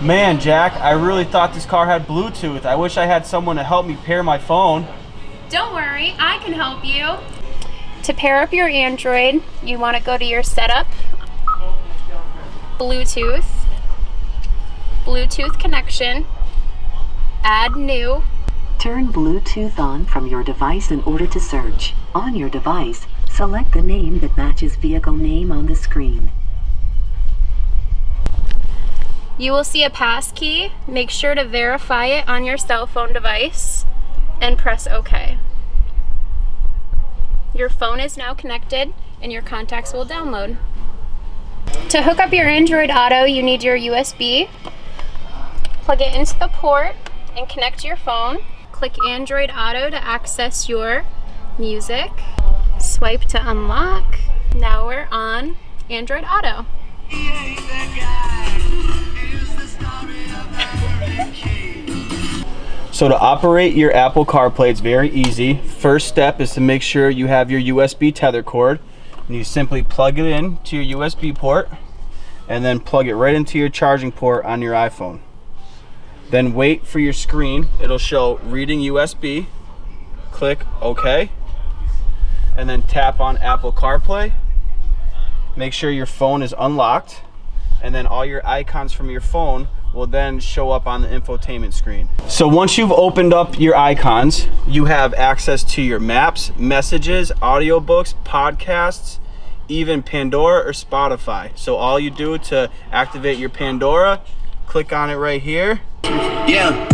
Man, Jack, I really thought this car had Bluetooth. I wish I had someone to help me pair my phone. Don't worry, I can help you. To pair up your Android, you want to go to your setup, Bluetooth connection, add new. Turn Bluetooth on from your device in order to search. On your device, select the name that matches vehicle name on the screen. You will see a pass key. Make sure to verify it on your cell phone device and press OK. Your phone is now connected and your contacts will download. To hook up your Android Auto, you need your USB. Plug it into the port and connect your phone. Click Android Auto to access your music. Swipe to unlock. Now we're on Android Auto. So to operate your Apple CarPlay, it's very easy. First step is to make sure you have your USB tether cord. And you simply plug it in to your USB port and then plug it right into your charging port on your iPhone. Then wait for your screen. It'll show reading USB. Click OK. And then tap on Apple CarPlay. Make sure your phone is unlocked. And then all your icons from your phone will then show up on the infotainment screen. So once you've opened up your icons, you have access to your maps, messages, audiobooks, podcasts, even Pandora or Spotify. So all you do to activate your Pandora, click on it right here. Yeah.